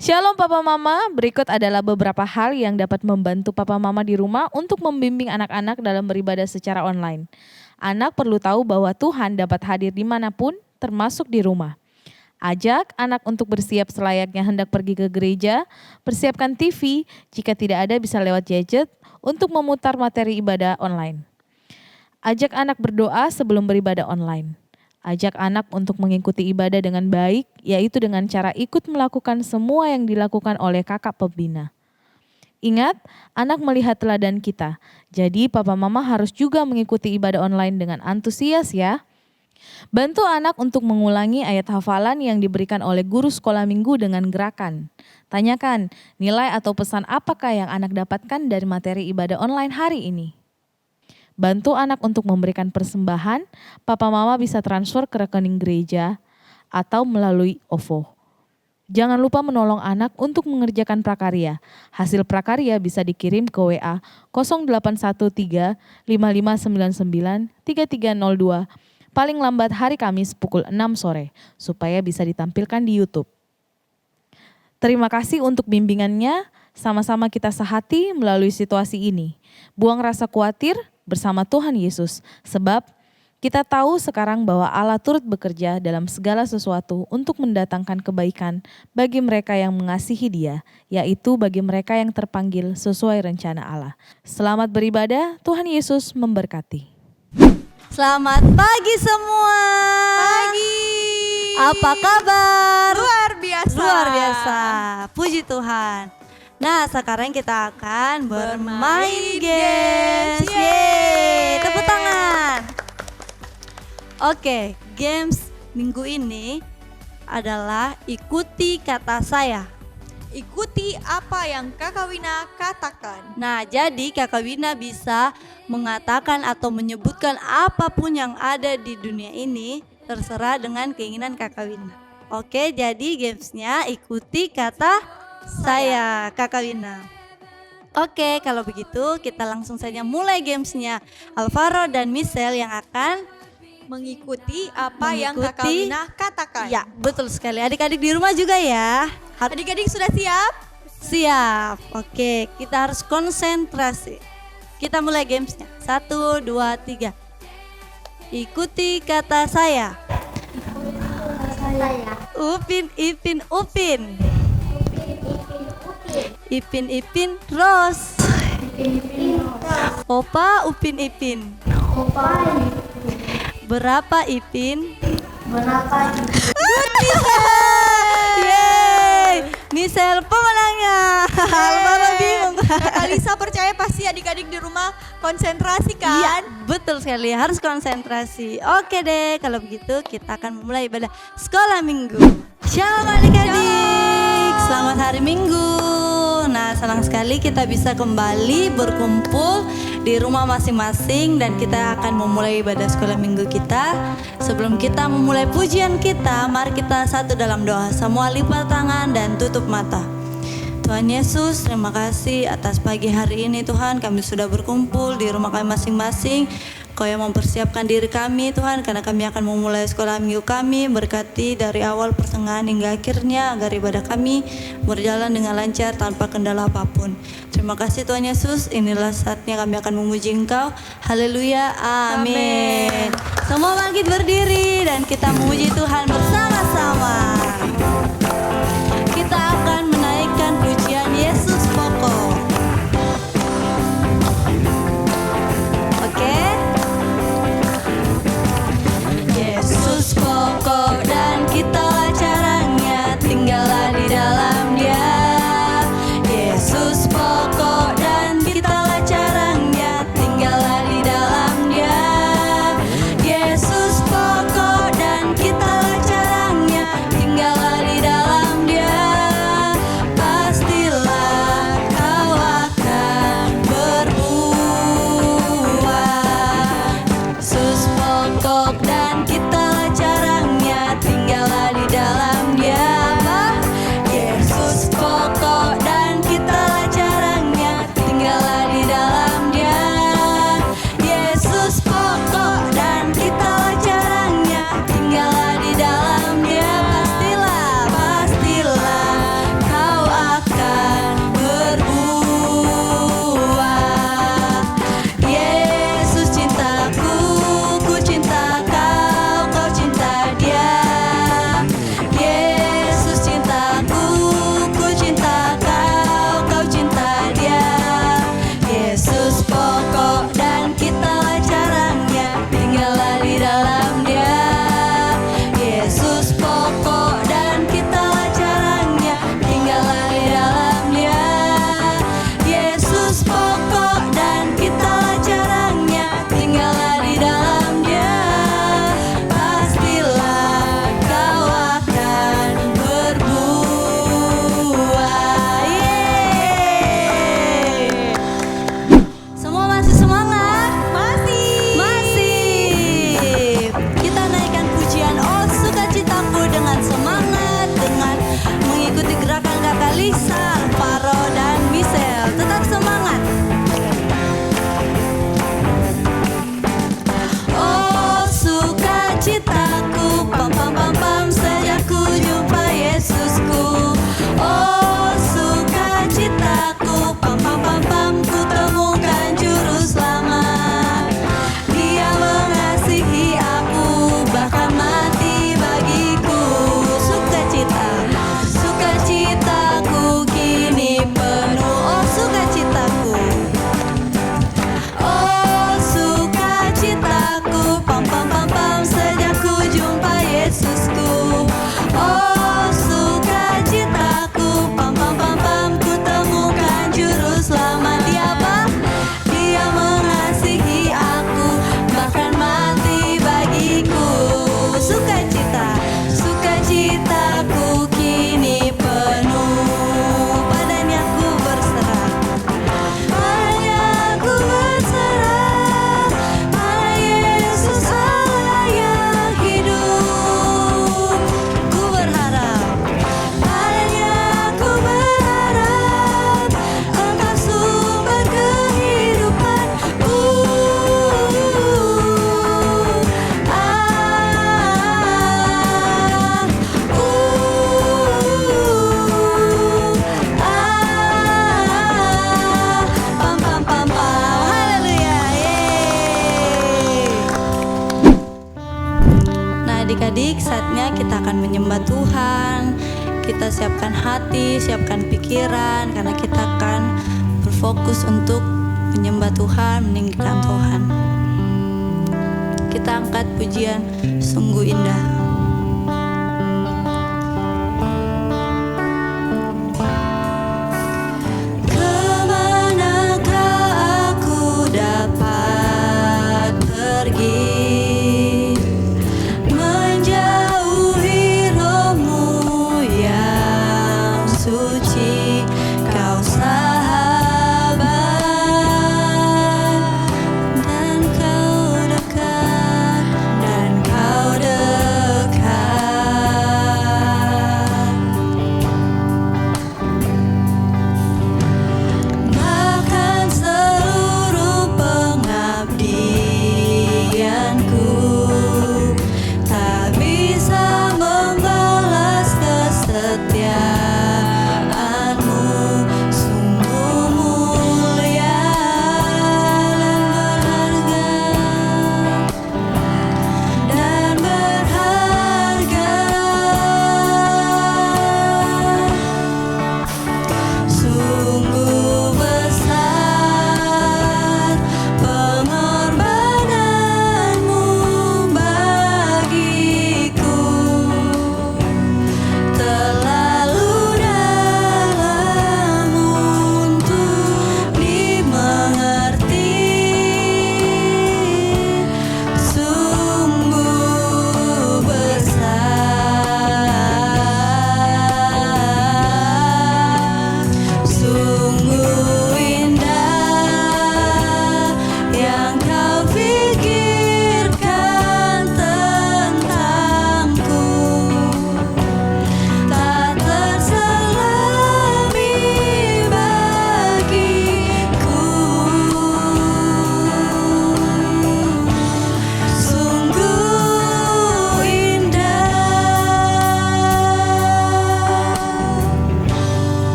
Shalom Papa Mama, berikut adalah beberapa hal yang dapat membantu Papa Mama di rumah untuk membimbing anak-anak dalam beribadah secara online. Anak perlu tahu bahwa Tuhan dapat hadir dimanapun, termasuk di rumah. Ajak anak untuk bersiap selayaknya hendak pergi ke gereja, persiapkan TV, jika tidak ada bisa lewat gadget untuk memutar materi ibadah online. Ajak anak berdoa sebelum beribadah online. Ajak anak untuk mengikuti ibadah dengan baik, yaitu dengan cara ikut melakukan semua yang dilakukan oleh kakak pembina. Ingat, anak melihat teladan kita, jadi Papa Mama harus juga mengikuti ibadah online dengan antusias ya. Bantu anak untuk mengulangi ayat hafalan yang diberikan oleh guru sekolah minggu dengan gerakan. Tanyakan, nilai atau pesan apakah yang anak dapatkan dari materi ibadah online hari ini. Bantu anak untuk memberikan persembahan, Papa Mama bisa transfer ke rekening gereja atau melalui OVO. Jangan lupa menolong anak untuk mengerjakan prakarya. Hasil prakarya bisa dikirim ke WA 0813 5599 3302 paling lambat hari Kamis pukul 6 sore supaya bisa ditampilkan di YouTube. Terima kasih untuk bimbingannya, sama-sama kita sehati melalui situasi ini. Buang rasa khawatir bersama Tuhan Yesus, sebab kita tahu sekarang bahwa Allah turut bekerja dalam segala sesuatu untuk mendatangkan kebaikan bagi mereka yang mengasihi Dia, yaitu bagi mereka yang terpanggil sesuai rencana Allah. Selamat beribadah, Tuhan Yesus memberkati. Selamat pagi semua. Pagi. Apa kabar? Luar biasa. Luar biasa. Puji Tuhan. Nah, sekarang kita akan bermain games. Yeay, tepuk tangan. Oke, games minggu ini adalah ikuti kata saya. Ikuti apa yang Kakak Wina katakan. Nah, jadi Kakak Wina bisa mengatakan atau menyebutkan apapun yang ada di dunia ini, terserah dengan keinginan Kakak Wina. Oke, jadi gamesnya ikuti kata saya, Kakak Wina. Oke, kalau begitu kita langsung saja mulai gamesnya. Alvaro dan Michelle yang akan Mengikuti apa yang Kakak Wina katakan. Ya, betul sekali. Adik-adik di rumah juga ya. Adik-adik sudah siap? Siap. Oke, kita harus konsentrasi. Kita mulai gamesnya. 1, 2, 3. Ikuti kata saya. Upin, ipin, upin. Ipin, ipin, ros. Opa, upin, ipin. Berapa ipin? Yeay, Michelle pemenangnya. Alvaro bingung. Kakak Lisa percaya pasti adik-adik di rumah konsentrasi kan? Iya, betul sekali, harus konsentrasi. Oke deh, kalau begitu kita akan memulai ibadah sekolah minggu. Shalom adik-adik, selamat hari Minggu. Nah, senang sekali kita bisa kembali berkumpul di rumah masing-masing dan kita akan memulai ibadah sekolah minggu kita. Sebelum kita memulai pujian kita, mari kita satu dalam doa. Semua lipat tangan dan tutup mata. Tuhan Yesus, terima kasih atas pagi hari ini Tuhan, kami sudah berkumpul di rumah kami masing-masing. Kau yang mempersiapkan diri kami Tuhan, karena kami akan memulai sekolah minggu kami. Berkati dari awal, pertengahan hingga akhirnya, agar ibadah kami berjalan dengan lancar tanpa kendala apapun. Terima kasih Tuhan Yesus, inilah saatnya kami akan memuji Engkau. Haleluya, amin. Semua bangkit berdiri dan kita memuji Tuhan bersama-sama. Kita akan menaikkan pujian Yesus pokok. Oke? Yesus pokok dan kita caranya, tinggallah di dalam Dia. Yesus pokok dan kita caranya, tinggallah di dalam Dia. Yesus pokok dan kita caranya, kita siapkan hati, siapkan pikiran, karena kita akan berfokus untuk menyembah Tuhan, meninggikan Tuhan. Kita angkat pujian Sungguh Indah. Kemanakah aku dapat pergi, menjauhi rohmu yang suci, kau sahabat dan kau dekat, dan kau dekat.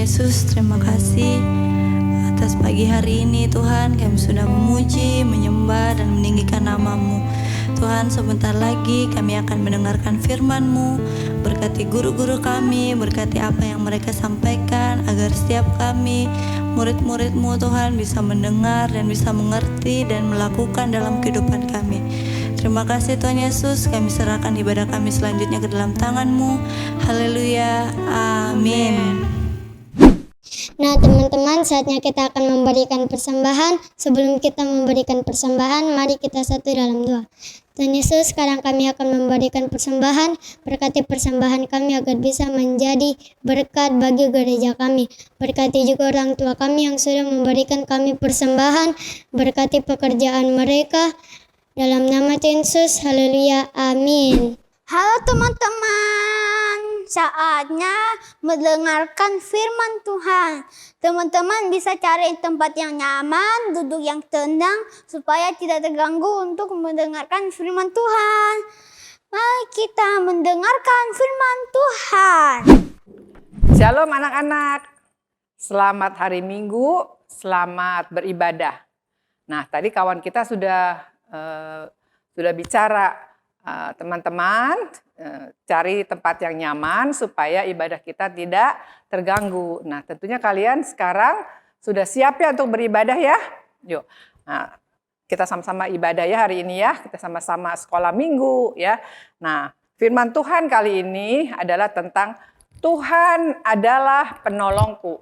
Yesus, terima kasih atas pagi hari ini Tuhan. Kami sudah memuji, menyembah, dan meninggikan nama-Mu. Tuhan, sebentar lagi kami akan mendengarkan firman-Mu. Berkati guru-guru kami, berkati apa yang mereka sampaikan, agar setiap kami, murid-murid-Mu Tuhan, bisa mendengar dan bisa mengerti dan melakukan dalam kehidupan kami. Terima kasih Tuhan Yesus, kami serahkan ibadah kami selanjutnya ke dalam tangan-Mu. Haleluya, amin. Nah teman-teman, saatnya kita akan memberikan persembahan. Sebelum kita memberikan persembahan, mari kita satu dalam doa. Tuhan Yesus, sekarang kami akan memberikan persembahan. Berkati persembahan kami agar bisa menjadi berkat bagi gereja kami. Berkati juga orang tua kami yang sudah memberikan kami persembahan. Berkati pekerjaan mereka. Dalam nama Tuhan Yesus, haleluya, amin. Halo teman-teman, saatnya mendengarkan firman Tuhan. Teman-teman bisa cari tempat yang nyaman, duduk yang tenang, supaya tidak terganggu untuk mendengarkan firman Tuhan. Mari kita mendengarkan firman Tuhan. Shalom anak-anak, selamat hari Minggu, selamat beribadah. Nah tadi kawan kita sudah bicara, teman-teman cari tempat yang nyaman supaya ibadah kita tidak terganggu. Nah tentunya kalian sekarang sudah siap ya untuk beribadah ya? Yuk, nah, kita sama-sama ibadah ya hari ini ya, kita sama-sama sekolah minggu ya. Nah firman Tuhan kali ini adalah tentang Tuhan adalah penolongku,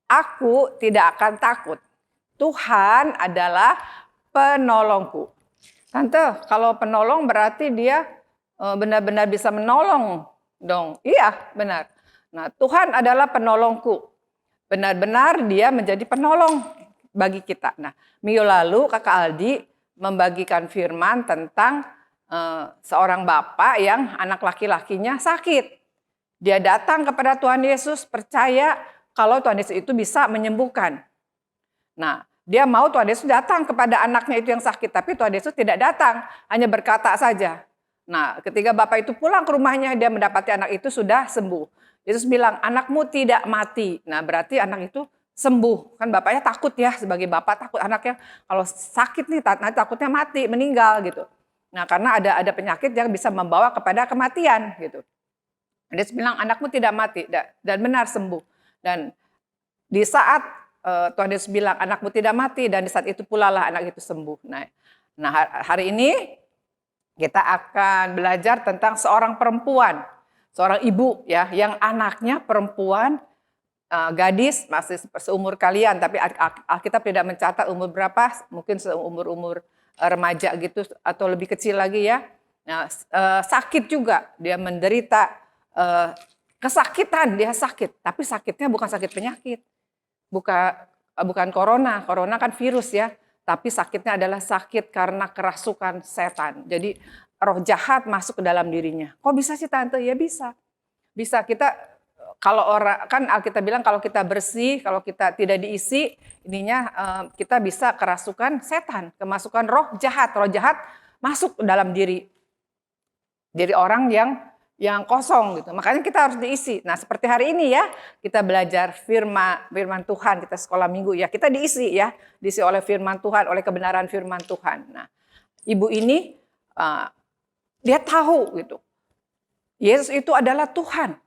aku tidak akan takut. Tuhan adalah penolongku. Tante, kalau penolong berarti dia benar-benar bisa menolong dong. Iya, benar. Nah, Tuhan adalah penolongku. Benar-benar dia menjadi penolong bagi kita. Nah, minggu lalu Kakak Aldi membagikan firman tentang seorang bapak yang anak laki-lakinya sakit. Dia datang kepada Tuhan Yesus, percaya kalau Tuhan Yesus itu bisa menyembuhkan. Nah, dia mau Tuhan Yesus datang kepada anaknya itu yang sakit, tapi Tuhan Yesus tidak datang, hanya berkata saja. Nah, ketika bapak itu pulang ke rumahnya, dia mendapati anak itu sudah sembuh. Yesus bilang, anakmu tidak mati. Nah, berarti anak itu sembuh. Kan bapaknya takut ya, sebagai bapak takut anaknya kalau sakit nih, nanti takutnya mati, meninggal gitu. Nah, karena ada penyakit yang bisa membawa kepada kematian gitu. Yesus bilang, anakmu tidak mati, dan benar sembuh. Dan di saat Tuhan Yesus bilang anakmu tidak mati, dan di saat itu pula lah anak itu sembuh. Nah hari ini kita akan belajar tentang seorang perempuan, seorang ibu ya, yang anaknya perempuan, gadis masih seumur kalian, tapi Alkitab tidak mencatat umur berapa, mungkin seumur remaja gitu atau lebih kecil lagi ya. Nah, sakit juga, dia menderita kesakitan, dia sakit, tapi sakitnya bukan sakit penyakit. Bukan corona kan virus ya, tapi sakitnya adalah sakit karena kerasukan setan. Jadi roh jahat masuk ke dalam dirinya. Kok bisa sih Tante? Ya bisa. Bisa kita, kalau orang kan Alkitab bilang kalau kita bersih, kalau kita tidak diisi, ininya kita bisa kerasukan setan, kemasukan roh jahat. Roh jahat masuk ke dalam diri orang yang kosong gitu. Makanya kita harus diisi. Nah, seperti hari ini ya, kita belajar firman Tuhan, kita sekolah minggu ya, kita diisi ya, diisi oleh firman Tuhan, oleh kebenaran firman Tuhan. Nah, ibu ini dia tahu gitu. Yesus itu adalah Tuhan.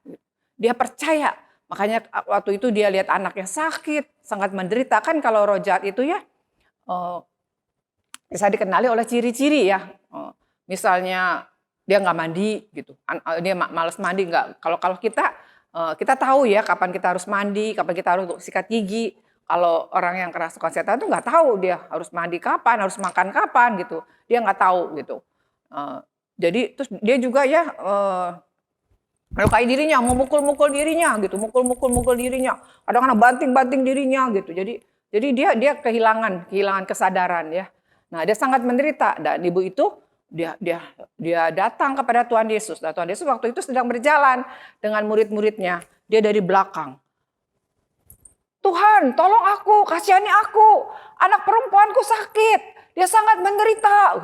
Dia percaya. Makanya waktu itu dia lihat anaknya sakit, sangat menderita. Kan kalau roh jahat itu ya bisa dikenali oleh ciri-ciri ya. Misalnya dia nggak mandi gitu, dia malas mandi nggak. Kalau kita tahu ya kapan kita harus mandi, kapan kita harus sikat gigi. Kalau orang yang kerasukan setan itu nggak tahu dia harus mandi kapan, harus makan kapan gitu. Dia nggak tahu gitu. Jadi terus dia juga ya melukai dirinya, memukul-mukul dirinya gitu, mukul dirinya. Kadang-kadang banting-banting dirinya gitu. Jadi dia kehilangan kesadaran ya. Nah dia sangat menderita, dan ibu itu dia datang kepada Tuhan Yesus. Nah, Tuhan Yesus waktu itu sedang berjalan dengan murid-muridnya. Dia dari belakang. Tuhan, tolong aku, kasihani aku. Anak perempuanku sakit. Dia sangat menderita.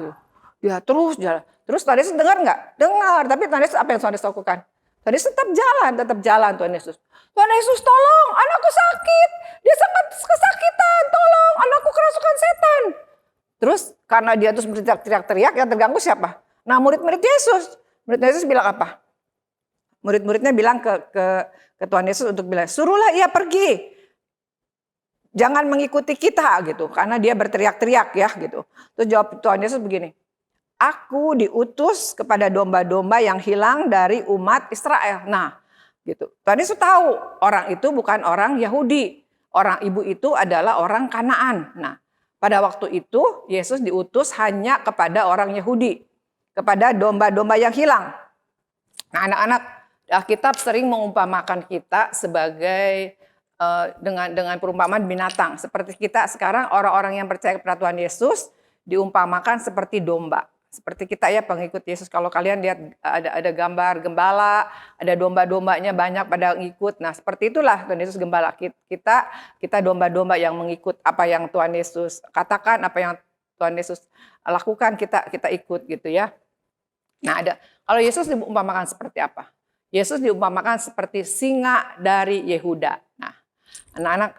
Dia terus jalan. Terus Tuhan Yesus dengar nggak? Dengar. Tapi Tuhan Yesus apa yang Tuhan Yesus lakukan? Tuhan Yesus tetap jalan Tuhan Yesus. Tuhan Yesus tolong, anakku sakit. Dia sangat kesakitan, tolong, anakku kerasukan setan. Terus karena dia terus berteriak-teriak, yang terganggu siapa? Nah murid-murid Yesus. Murid Yesus bilang apa? Murid-muridnya bilang ke Tuhan Yesus untuk bilang, suruhlah ia pergi. Jangan mengikuti kita gitu, karena dia berteriak-teriak ya gitu. Terus jawab Tuhan Yesus begini, aku diutus kepada domba-domba yang hilang dari umat Israel. Nah gitu, Tuhan Yesus tahu orang itu bukan orang Yahudi. Orang ibu itu adalah orang Kanaan. Nah pada waktu itu Yesus diutus hanya kepada orang Yahudi. Kepada domba-domba yang hilang. Nah anak-anak, Alkitab sering mengumpamakan kita sebagai dengan perumpamaan binatang. Seperti kita sekarang orang-orang yang percaya kepada Tuhan Yesus diumpamakan seperti domba. Seperti kita ya pengikut Yesus. Kalau kalian lihat ada gambar gembala, ada domba-dombanya banyak pada ngikut. Nah seperti itulah Tuhan Yesus gembala. Kita domba-domba yang mengikut apa yang Tuhan Yesus katakan, apa yang Tuhan Yesus lakukan kita ikut gitu ya. Nah kalau Yesus diumpamakan seperti apa? Yesus diumpamakan seperti singa dari Yehuda. Nah anak-anak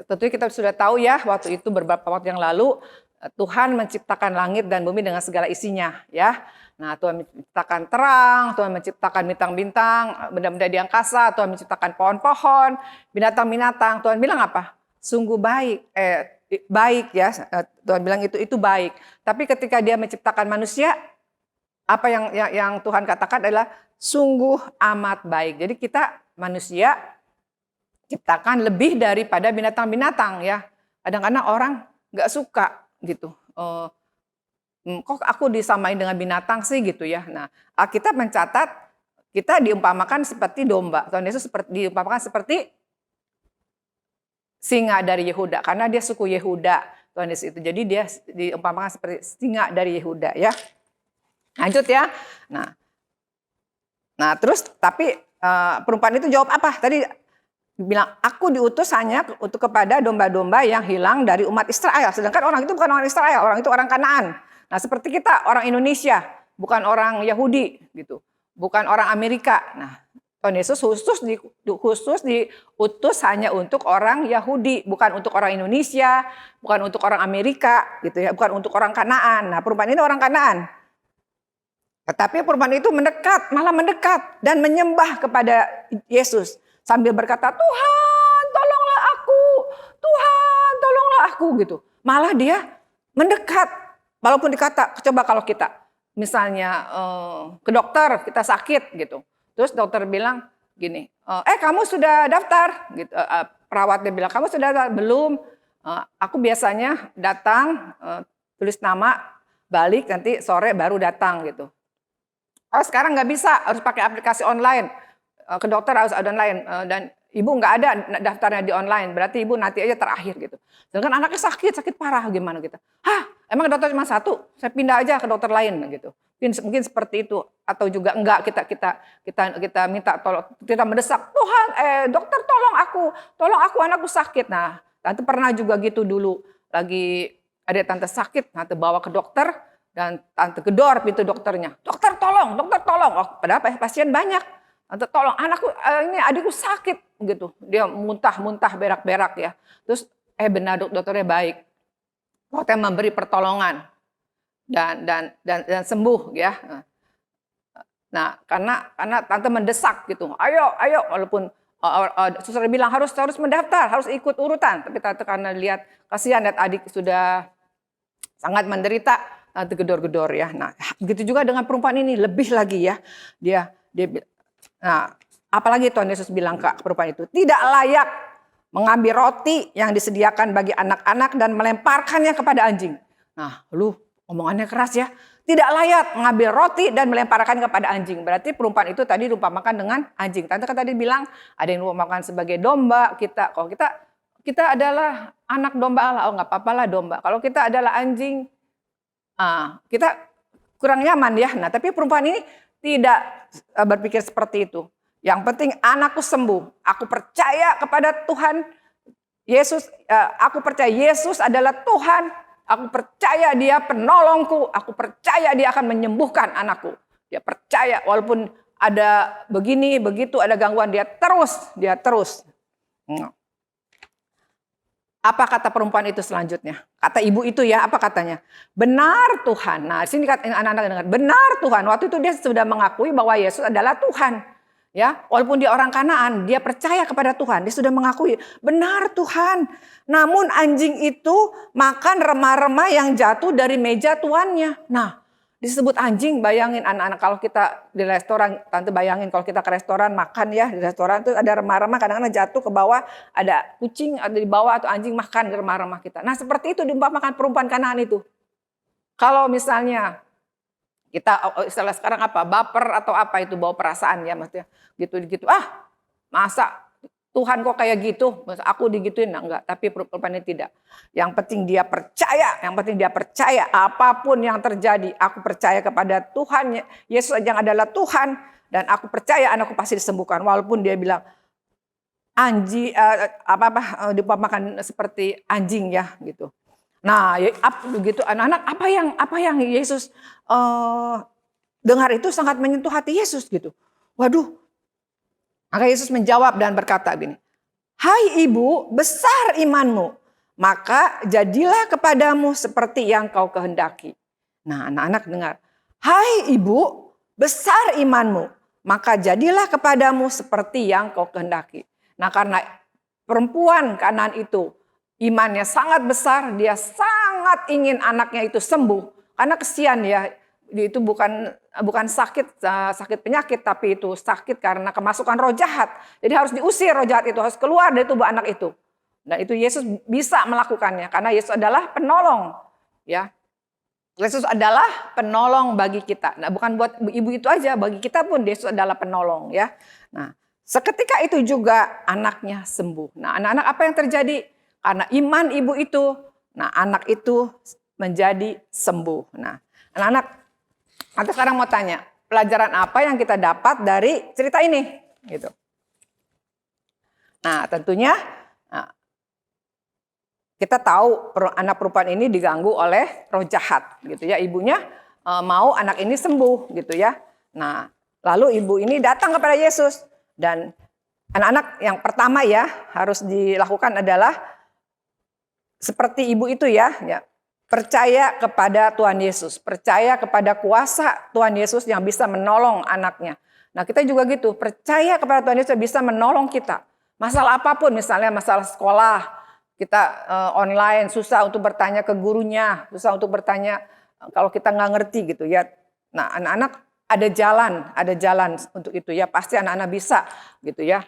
tentunya kita sudah tahu ya waktu itu beberapa waktu yang lalu Tuhan menciptakan langit dan bumi dengan segala isinya ya. Nah Tuhan menciptakan terang, Tuhan menciptakan bintang-bintang, benda-benda di angkasa, Tuhan menciptakan pohon-pohon, binatang-binatang. Tuhan bilang apa? Sungguh baik ya, Tuhan bilang itu baik. Tapi ketika dia menciptakan manusia, apa yang Tuhan katakan adalah sungguh amat baik. Jadi kita manusia ciptakan lebih daripada binatang-binatang ya. Kadang-kadang orang nggak suka gitu. Kok aku disamain dengan binatang sih gitu ya. Nah Alkitab mencatat kita diumpamakan seperti domba. Tuhan Yesus diumpamakan seperti singa dari Yehuda, karena dia suku Yehuda Tuhan Yesus itu. Jadi dia diumpamakan seperti singa dari Yehuda ya. Lanjut ya. Nah terus tapi perumpamaan itu jawab apa? Tadi bilang aku diutus hanya untuk kepada domba-domba yang hilang dari umat Israel. Sedangkan orang itu bukan orang Israel, orang itu orang Kanaan. Nah seperti kita orang Indonesia, bukan orang Yahudi gitu, bukan orang Amerika. Nah Tuhan Yesus khusus diutus hanya untuk orang Yahudi, bukan untuk orang Indonesia, bukan untuk orang Amerika, gitu ya, bukan untuk orang Kanaan. Nah, perumpamaan ini orang Kanaan. Tetapi perumpamaan itu malah mendekat dan menyembah kepada Yesus sambil berkata, Tuhan, tolonglah aku, Tuhan, tolonglah aku, gitu. Malah dia mendekat, walaupun dikata, coba kalau kita misalnya ke dokter, kita sakit, gitu. Terus dokter bilang gini, kamu sudah daftar? Gitu. Perawatnya bilang, kamu sudah daftar? Belum. Aku biasanya datang, tulis nama, balik nanti sore baru datang gitu. Oh sekarang nggak bisa, harus pakai aplikasi online. Ke dokter harus ada online dan ibu nggak ada daftarnya di online, berarti ibu nanti aja terakhir gitu. Sedangkan anaknya sakit parah gimana gitu. Emang dokter cuma satu? Saya pindah aja ke dokter lain gitu. Mungkin seperti itu atau juga enggak kita minta tolong, kita mendesak Tuhan dokter tolong aku anakku sakit. Nah tante pernah juga gitu dulu, lagi ada tante sakit, tante bawa ke dokter dan tante gedor pintu dokternya, dokter tolong oh, padahal pasien banyak, tante tolong anakku ini adikku sakit gitu, dia muntah berak ya, terus benar dokternya baik, dokter memberi pertolongan. Dan sembuh ya. Nah, karena tante mendesak gitu. Ayo walaupun suster bilang harus mendaftar, harus ikut urutan, tapi tante karena lihat kasihan lihat adik sudah sangat menderita, tante gedor-gedor ya. Nah, begitu juga dengan perumpamaan ini, lebih lagi ya. Dia nah, apalagi Tuhan Yesus bilang ke perumpamaan itu, tidak layak mengambil roti yang disediakan bagi anak-anak dan melemparkannya kepada anjing. Nah, omongannya keras ya. Tidak layak mengambil roti dan melemparkan kepada anjing. Berarti perumpamaan itu tadi diumpamakan dengan anjing. Tante kan tadi bilang ada yang diumpamakan sebagai domba. Kalau kita adalah anak domba Allah. Oh nggak apa-apa lah domba. Kalau kita adalah anjing, kita kurang nyaman ya. Nah tapi perumpamaan ini tidak berpikir seperti itu. Yang penting anakku sembuh. Aku percaya kepada Tuhan Yesus. Aku percaya Yesus adalah Tuhan. Aku percaya dia penolongku, aku percaya dia akan menyembuhkan anakku. Dia percaya walaupun ada begini, begitu, ada gangguan, dia terus. Apa kata perempuan itu selanjutnya? Kata ibu itu ya, apa katanya? Benar Tuhan. Nah, di sini anak-anak dengar, benar Tuhan. Waktu itu dia sudah mengakui bahwa Yesus adalah Tuhan. Ya, walaupun dia orang Kanaan, dia percaya kepada Tuhan. Dia sudah mengakui, benar Tuhan. Namun anjing itu makan remah-remah yang jatuh dari meja tuannya. Nah, disebut anjing, bayangin anak-anak kalau kita di restoran, tante bayangin kalau kita ke restoran makan ya, di restoran itu ada remah-remah kadang-kadang jatuh ke bawah, ada kucing ada di bawah atau anjing makan remah-remah kita. Nah seperti itu diumpamakan perempuan Kanaan itu. Kalau misalnya kita istilah sekarang apa, baper atau apa itu, bawa perasaan ya maksudnya gitu-gitu, masa Tuhan kok kayak gitu, aku digituin, enggak. Tapi perempuan ini tidak. Yang penting dia percaya apapun yang terjadi, aku percaya kepada Tuhan, Yesus yang adalah Tuhan, dan aku percaya anakku pasti disembuhkan. Walaupun dia bilang anjing, diumpamakan seperti anjing ya gitu. Nah, begitu anak-anak apa yang Yesus dengar itu sangat menyentuh hati Yesus gitu. Waduh. Maka Yesus menjawab dan berkata gini, hai ibu, besar imanmu, maka jadilah kepadamu seperti yang kau kehendaki. Nah anak-anak dengar, hai ibu, besar imanmu, maka jadilah kepadamu seperti yang kau kehendaki. Nah karena perempuan Kanaan itu imannya sangat besar, dia sangat ingin anaknya itu sembuh. Karena kesian ya, itu bukan sakit penyakit, tapi itu sakit karena kemasukan roh jahat. Jadi harus diusir roh jahat itu, harus keluar dari tubuh anak itu. Dan itu Yesus bisa melakukannya karena Yesus adalah penolong, ya. Yesus adalah penolong bagi kita. Nah, bukan buat ibu itu aja, bagi kita pun Yesus adalah penolong, ya. Nah, seketika itu juga anaknya sembuh. Nah, anak-anak apa yang terjadi? Karena iman ibu itu, nah anak itu menjadi sembuh. Nah, anak-anak, nanti sekarang mau tanya, pelajaran apa yang kita dapat dari cerita ini? Gitu. Nah, tentunya kita tahu anak perempuan ini diganggu oleh roh jahat, gitu ya. Ibunya mau anak ini sembuh, gitu ya. Nah, lalu ibu ini datang kepada Yesus dan anak-anak yang pertama ya harus dilakukan adalah seperti ibu itu ya. Percaya kepada Tuhan Yesus, percaya kepada kuasa Tuhan Yesus yang bisa menolong anaknya. Nah kita juga gitu, percaya kepada Tuhan Yesus yang bisa menolong kita. Masalah apapun, misalnya masalah sekolah, kita online, susah untuk bertanya ke gurunya, susah untuk bertanya kalau kita nggak ngerti gitu ya. Nah anak-anak ada jalan untuk itu ya, pasti anak-anak bisa gitu ya.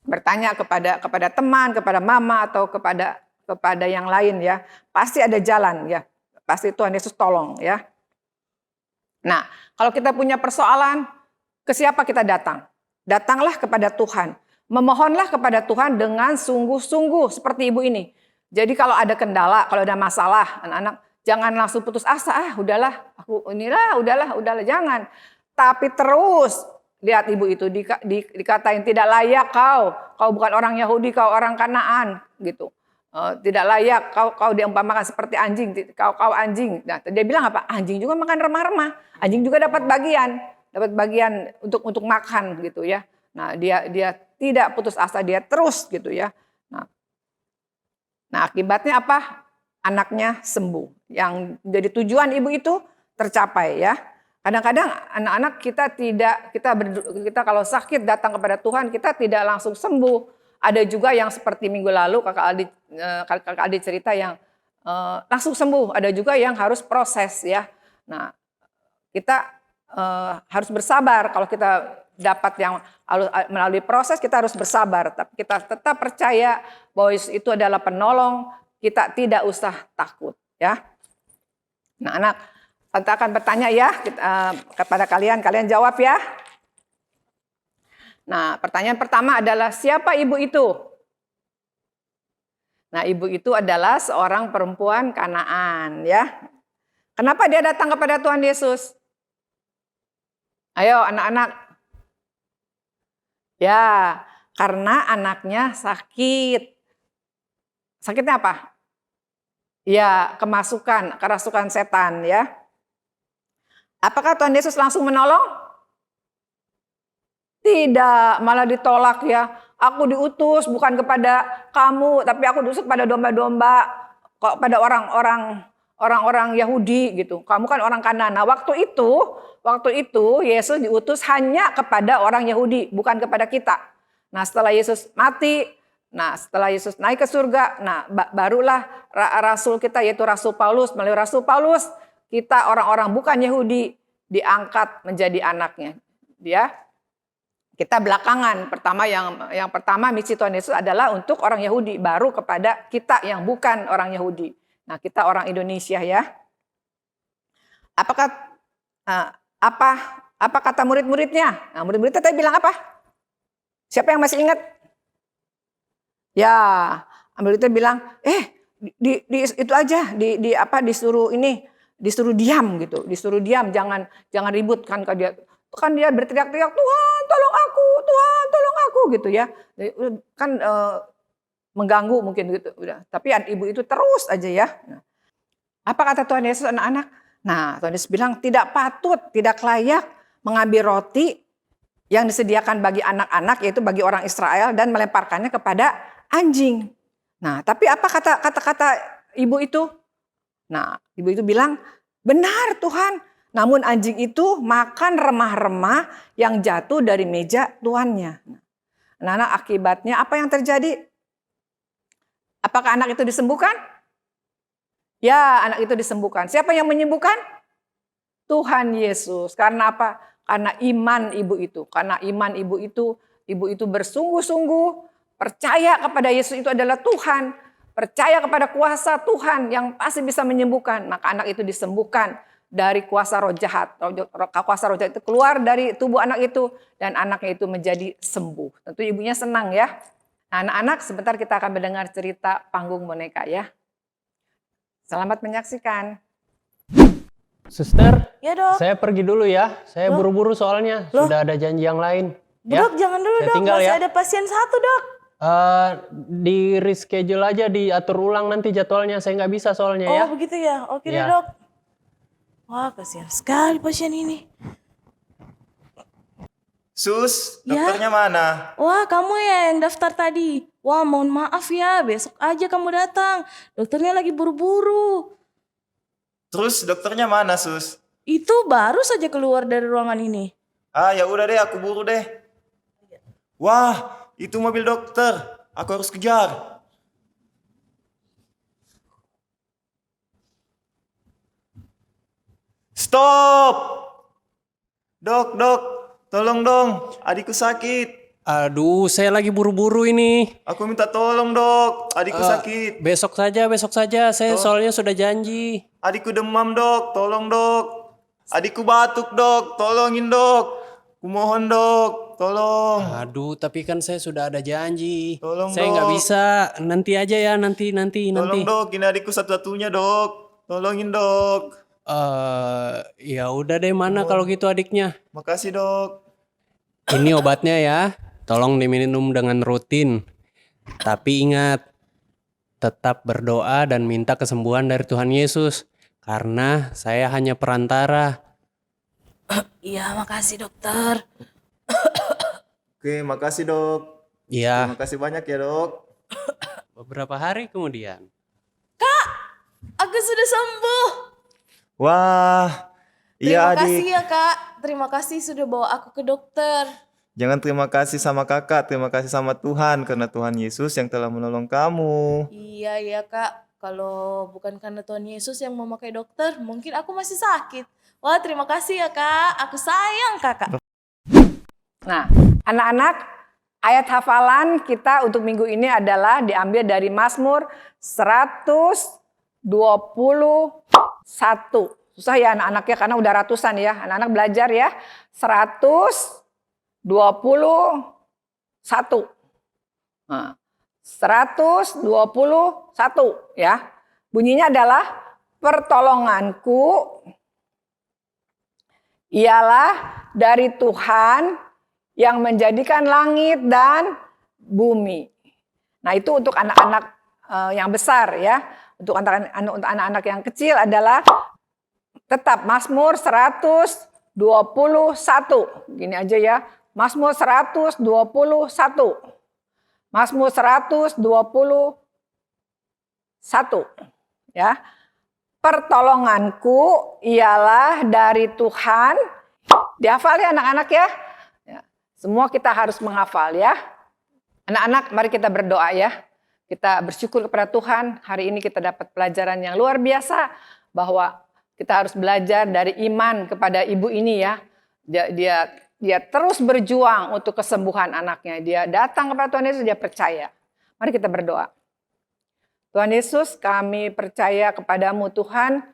Bertanya kepada teman, kepada mama atau kepada yang lain ya, pasti ada jalan ya, pasti Tuhan Yesus tolong ya. Nah, kalau kita punya persoalan, ke siapa kita datang? Datanglah kepada Tuhan, memohonlah kepada Tuhan dengan sungguh-sungguh seperti ibu ini. Jadi kalau ada kendala, kalau ada masalah, anak-anak jangan langsung putus asa, udahlah, udahlah, jangan. Tapi terus lihat ibu itu dikatain tidak layak kau bukan orang Yahudi, kau orang Kanaan gitu. Tidak layak, kau diumpamakan seperti anjing, kau anjing. Nah, dia bilang apa? Anjing juga makan remah-remah. Anjing juga dapat bagian untuk makan gitu ya. Nah, dia tidak putus asa, dia terus gitu ya. Nah, akibatnya apa? Anaknya sembuh. Yang jadi tujuan ibu itu tercapai ya. Kadang-kadang anak-anak kita kalau sakit datang kepada Tuhan, kita tidak langsung sembuh. Ada juga yang seperti minggu lalu kakak Aldi cerita yang langsung sembuh. Ada juga yang harus proses ya. Nah kita harus bersabar. Kalau kita dapat yang melalui proses, kita harus bersabar. Tapi kita tetap percaya bahwa itu adalah penolong. Kita tidak usah takut ya. Nah anak, tante akan bertanya ya kepada kalian jawab ya. Nah, pertanyaan pertama adalah siapa ibu itu? Nah, ibu itu adalah seorang perempuan Kanaan, ya. Kenapa dia datang kepada Tuhan Yesus? Ayo, anak-anak. Ya, karena anaknya sakit. Sakitnya apa? Ya, kerasukan setan, ya. Apakah Tuhan Yesus langsung menolong? Tidak, malah ditolak ya. Aku diutus bukan kepada kamu, tapi aku diutus pada domba-domba, kok pada orang-orang Yahudi gitu. Kamu kan orang Kanaan. Nah, waktu itu Yesus diutus hanya kepada orang Yahudi, bukan kepada kita. Nah, setelah Yesus mati, setelah Yesus naik ke surga, barulah rasul kita yaitu Rasul Paulus, melalui Rasul Paulus kita orang-orang bukan Yahudi diangkat menjadi anaknya. Kita belakangan yang pertama misi Tuhan Yesus adalah untuk orang Yahudi, baru kepada kita yang bukan orang Yahudi. Nah, kita orang Indonesia ya. Apa kata murid-muridnya? Nah, murid-muridnya tadi bilang apa? Siapa yang masih ingat? Ya, murid-muridnya bilang, itu aja disuruh diam gitu, disuruh diam, jangan ribut kan dia berteriak-teriak, Tuhan tolong aku gitu ya. Kan mengganggu mungkin gitu udah. Tapi ibu itu terus aja ya. Apa kata Tuhan Yesus anak-anak? Nah, Tuhan Yesus bilang tidak patut, tidak layak mengambil roti yang disediakan bagi anak-anak yaitu bagi orang Israel dan melemparkannya kepada anjing. Nah, tapi apa kata ibu itu? Nah, ibu itu bilang, benar Tuhan. Namun anjing itu makan remah-remah yang jatuh dari meja tuannya. Nah, akibatnya apa yang terjadi? Apakah anak itu disembuhkan? Ya, anak itu disembuhkan. Siapa yang menyembuhkan? Tuhan Yesus. Karena apa? Karena iman ibu itu. Karena iman ibu itu bersungguh-sungguh percaya kepada Yesus itu adalah Tuhan. Percaya kepada kuasa Tuhan yang pasti bisa menyembuhkan. Maka anak itu disembuhkan dari kuasa roh jahat. Kuasa roh jahat itu keluar dari tubuh anak itu dan anaknya itu menjadi sembuh. Tentu ibunya senang ya. Nah, anak-anak sebentar kita akan mendengar cerita panggung boneka ya. Selamat menyaksikan. Suster, Ya dok. saya pergi dulu ya. Saya buru-buru soalnya. Sudah ada janji yang lain. Dok jangan dulu Saya dok, tinggal masih ya. ada pasien satu dok. Di reschedule aja, diatur ulang nanti jadwalnya. Saya nggak bisa soalnya ya. Oh begitu ya, oke deh Ya. dok. Wah kasihan sekali pasien ini. Sus, Ya? dokternya mana? Wah kamu ya yang daftar tadi. Wah mohon maaf ya, besok aja kamu datang. Dokternya lagi buru-buru. Terus dokternya mana, Sus? Itu baru saja keluar dari ruangan ini. Ah, ya udah deh, aku buru deh. Wah, itu mobil dokter. Aku harus kejar. Stop! Dok, tolong dong. Adikku sakit. Aduh, saya lagi buru-buru ini. Aku minta tolong, Dok. Adikku sakit. Besok saja. Saya soalnya sudah janji. Adikku demam, Dok. Tolong, Dok. Adikku batuk, Dok. Tolongin, Dok. Kumohon, Dok. Tolong. Aduh, tapi kan saya sudah ada janji. Tolong, Saya nggak Dok. bisa. Nanti aja ya, nanti. Tolong, Dok. Ini adikku satu-satunya, Dok. Tolongin, Dok. Ya udah deh, mana kalau gitu adiknya. Makasih, Dok. Ini obatnya ya. Tolong diminum dengan rutin. Tapi ingat, tetap berdoa dan minta kesembuhan dari Tuhan Yesus. Karena saya hanya perantara. Iya makasih dokter. Oke, makasih, Dok. Ya, Terima kasih banyak ya, Dok. beberapa hari kemudian. Aku sudah sembuh. Wah, iya Terima kasih adik. ya kak. Terima kasih sudah bawa aku ke dokter. Jangan terima kasih sama kakak, terima kasih sama Tuhan. Karena Tuhan Yesus yang telah menolong kamu. Iya ya kak. Kalau bukan karena Tuhan Yesus yang memakai dokter, mungkin aku masih sakit. Wah terima kasih ya kak. Aku sayang kakak. Nah, anak-anak, ayat hafalan kita untuk minggu ini adalah diambil dari Mazmur 121. Susah ya anak-anaknya karena udah ratusan ya. Anak-anak belajar ya. 121. Nah, 121 ya. Bunyinya adalah pertolonganku ialah dari Tuhan yang menjadikan langit dan bumi. Nah itu untuk anak-anak yang besar ya. Untuk anak-anak yang kecil adalah Tetap Mazmur 121. Gini aja ya. Mazmur 121. Mazmur 121. Ya. Pertolonganku ialah dari Tuhan. Dihafal ya anak-anak ya. Semua kita harus menghafal ya. Anak-anak, mari kita berdoa ya. Kita bersyukur kepada Tuhan. Hari ini kita dapat pelajaran yang luar biasa. Bahwa kita harus belajar dari iman kepada ibu ini ya. Dia terus berjuang untuk kesembuhan anaknya. Dia datang kepada Tuhan Yesus, dia percaya. Mari kita berdoa. Tuhan Yesus, kami percaya kepadamu Tuhan.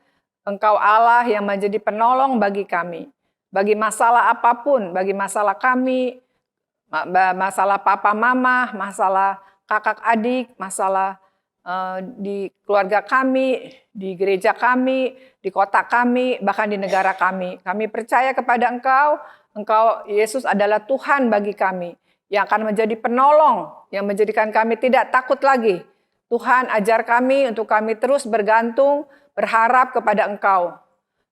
Engkau Allah yang menjadi penolong bagi kami. Bagi masalah apapun, bagi masalah kami, masalah papa mama, masalah kakak adik, masalah di keluarga kami, di gereja kami, di kota kami, bahkan di negara kami. Kami percaya kepada Engkau Yesus adalah Tuhan bagi kami, yang akan menjadi penolong, yang menjadikan kami tidak takut lagi. Tuhan ajar kami untuk kami terus bergantung, berharap kepada Engkau.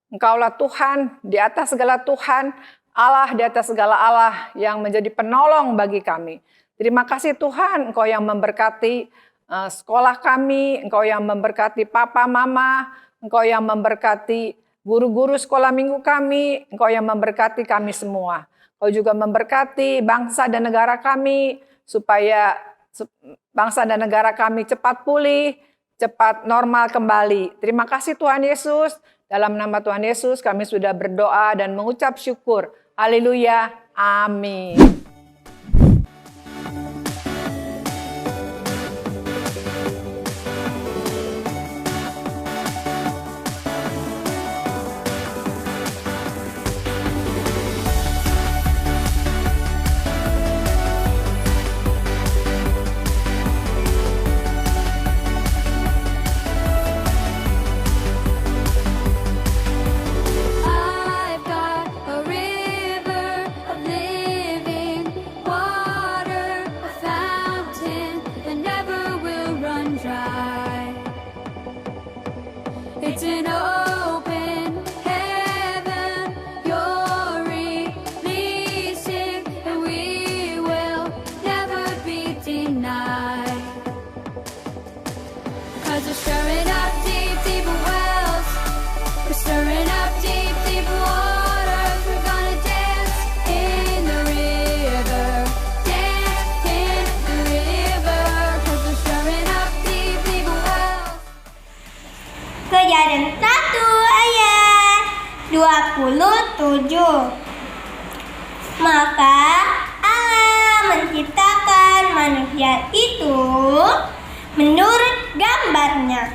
Engkaulah Tuhan, di atas segala Tuhan, Allah di atas segala Allah yang menjadi penolong bagi kami. Terima kasih Tuhan, Engkau yang memberkati sekolah kami, Engkau yang memberkati papa, mama, Engkau yang memberkati guru-guru sekolah minggu kami, Engkau yang memberkati kami semua. Engkau juga memberkati bangsa dan negara kami, supaya bangsa dan negara kami cepat pulih, cepat normal kembali. Terima kasih Tuhan Yesus. Dalam nama Tuhan Yesus kami sudah berdoa dan mengucap syukur. Haleluya. Amin. I've got a river of living water, a fountain that never will run dry. It's an open heaven you're releasing, and we will never be denied. 'Cause we're stirring up deep, deep wells. We're stirring up deep, deep waters. We're gonna dance in the river. Dance in the river. 'Cause we're stirring up deep, deep wells. Kejadian 1 ayat 27. Maka Allah menciptakan manusia itu menurut gambarnya.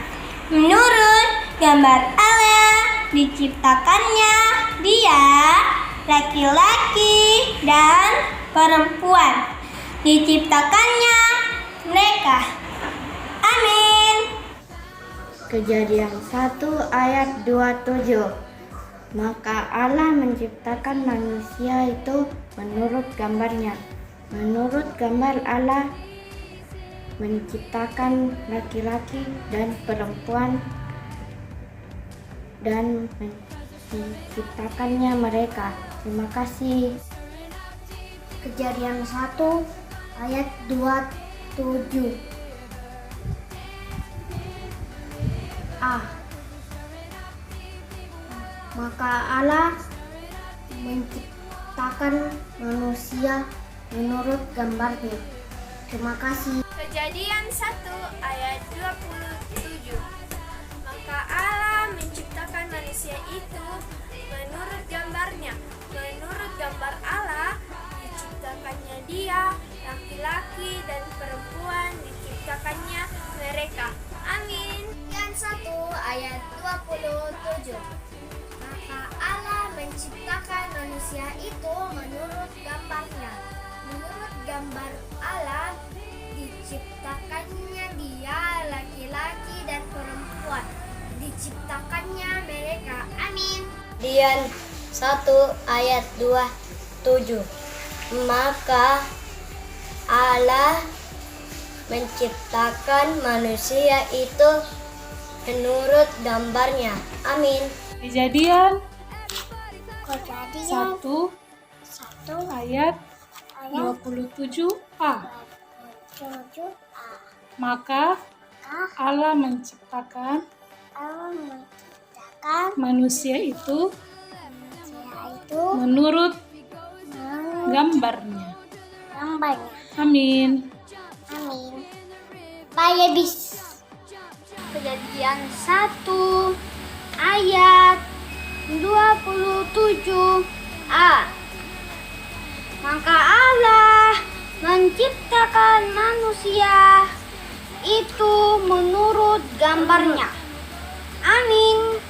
Menurut gambar Allah diciptakannya dia, laki-laki dan perempuan. Diciptakannya mereka. Amin. Kejadian 1 ayat 27. Maka Allah menciptakan manusia itu menurut gambarnya. Menurut gambar Allah menciptakan laki-laki dan perempuan dan diciptakannya mereka. Terima kasih. Kejadian 1 ayat 27. Maka Allah menciptakan manusia menurut gambarnya. Terima kasih. Kejadian 1 ayat 27. Maka Allah menciptakan manusia itu menurut gambarnya. Menurut gambar Allah diciptakannya dia, laki-laki dan perempuan diciptakannya mereka. Amin. Kejadian 1 ayat 27. Maka Allah menciptakan manusia itu menurut gambarnya. Menurut gambar Allah diciptakannya dia, laki-laki dan perempuan diciptakannya mereka. Amin. Kejadian 1 ayat 27. Maka Allah menciptakan manusia itu menurut gambarnya. Amin. Kejadian Kejadian 1 ayat 27a. 27a. Maka Allah menciptakan manusia itu menurut gambarnya. Amin. Baik, bis. Kejadian 1 ayat 27a. Maka Allah menciptakan manusia itu menurut gambarnya. Amin.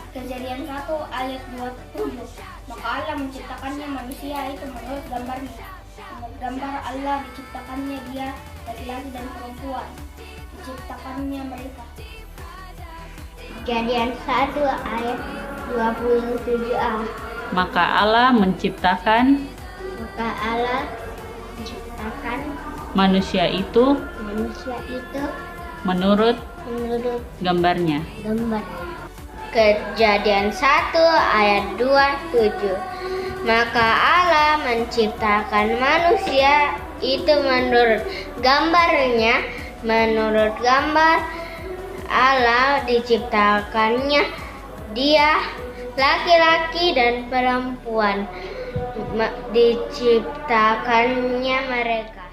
Kejadian 1 ayat 27. Maka Allah menciptakannya manusia itu menurut gambarnya. Menurut gambar Allah diciptakannya dia, laki-laki dan perempuan. Diciptakannya mereka. Kejadian 1 ayat 27a. Maka Allah menciptakan manusia itu menurut gambarnya. Kejadian 1 ayat 27. Maka Allah menciptakan manusia itu menurut gambarnya. Menurut gambar Allah diciptakannya dia, laki-laki dan perempuan. Diciptakannya mereka.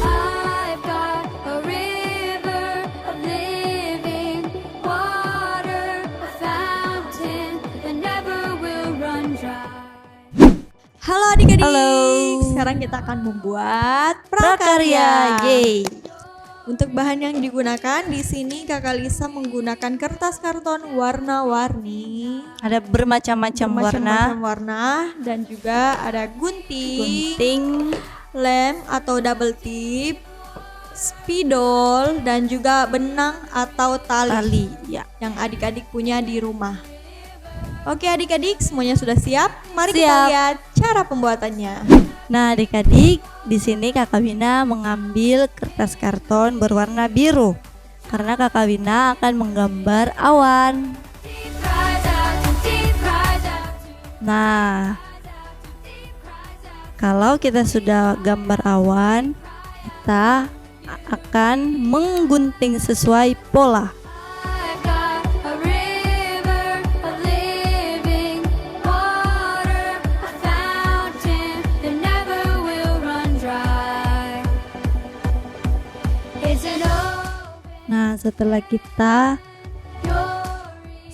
I've got a river of living water, a fountain that never will run dry. Halo adik-adik. Halo. Sekarang kita akan membuat Prakarya. prakarya. Yeay. Untuk bahan yang digunakan di sini Kakak Lisa menggunakan kertas karton warna-warni, Ada bermacam-macam warna, warna dan juga ada gunting, gunting, lem atau double tip, spidol dan juga benang atau tali, ya. yang adik-adik punya di rumah. Oke adik-adik, semuanya sudah siap? Mari kita Siap. lihat cara pembuatannya. Nah, adik-adik, di sini Kakak Wina mengambil kertas karton berwarna biru karena Kakak Wina akan menggambar awan. Nah, kalau kita sudah gambar awan, kita akan menggunting sesuai pola. I've got a river of living water, a fountain that never will run dry. It's an Nah, setelah kita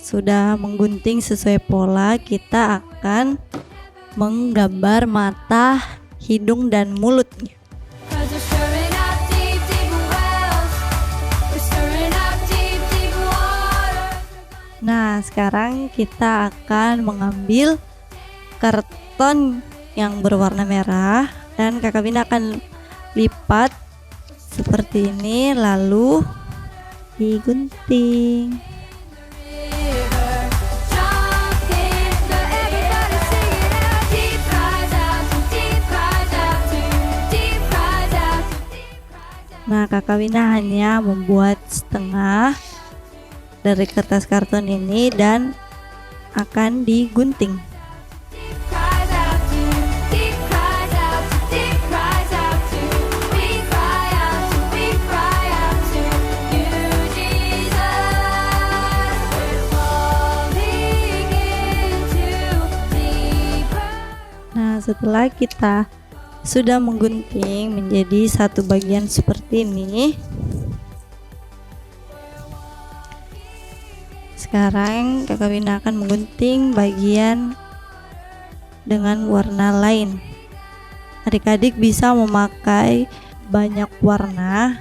sudah menggunting sesuai pola, kita akan menggambar mata, hidung, dan mulutnya. Cause we're stirring up deep, deep wells. We're stirring up deep, deep water. Nah, sekarang kita akan mengambil karton yang berwarna merah dan Kakak Wina akan lipat seperti ini lalu digunting. River, jump in, the everybody sing it out. Deep cries out to, deep cries out to, deep cries out to, deep cries out. Nah, Kakak Wina hanya membuat setengah dari kertas karton ini dan akan digunting. Deep cries out to, deep cries out to, deep cries out to. We cry out to, we cry out to you, Jesus. We're falling into deeper. Nah, setelah kita sudah menggunting menjadi satu bagian seperti ini, sekarang Kakak Wina akan menggunting bagian dengan warna lain. Adik-adik bisa memakai banyak warna,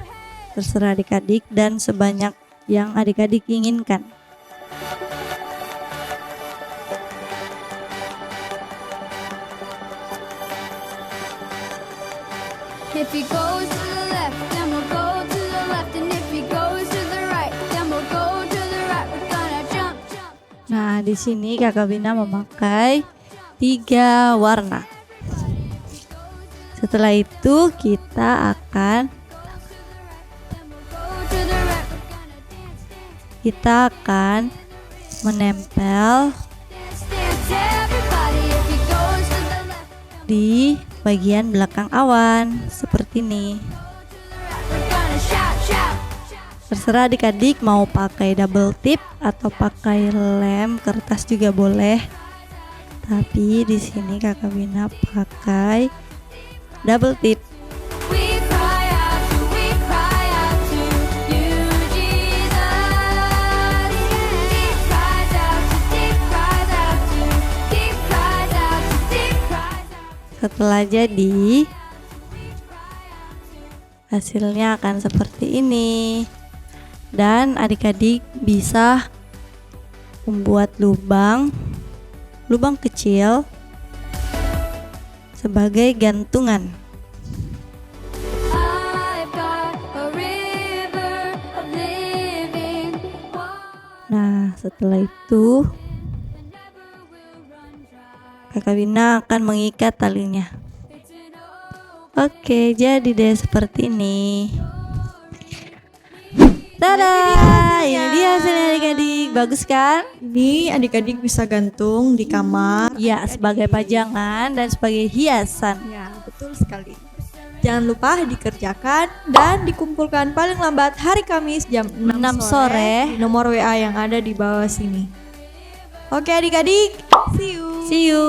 terserah adik-adik dan sebanyak yang adik-adik inginkan. If he goes to the left, then we'll go to the left. And if he goes to the right, then we'll go to the right. We're gonna jump, jump. Nah, di sini Kakak Bina memakai 3 warna. Setelah itu kita akan menempel Dance, everybody. If he goes to the left, di bagian belakang awan seperti ini. we're gonna shout, shout. Terserah adik-adik mau pakai double tip atau pakai lem kertas juga boleh. Tapi di sini Kakak Bina pakai double tip. We cry out to you, Jesus. Deep cries out to deep cries out to deep cries out to deep cries out. Setelah jadi, hasilnya akan seperti ini. Dan adik-adik bisa membuat lubang kecil sebagai gantungan. I've got a river of living water. Nah, setelah itu Kakak Bina akan mengikat talinya. Oke, jadi deh seperti ini. Tada! Ini dia hasilnya adik-adik. Bagus kan? Ini adik-adik bisa gantung di kamar. Ya, sebagai pajangan dan sebagai hiasan. Ya, betul sekali. Jangan lupa dikerjakan dan dikumpulkan paling lambat hari Kamis jam 6 6 sore sore. di nomor WA yang ada di bawah sini. Oke adik-adik, see you. See you.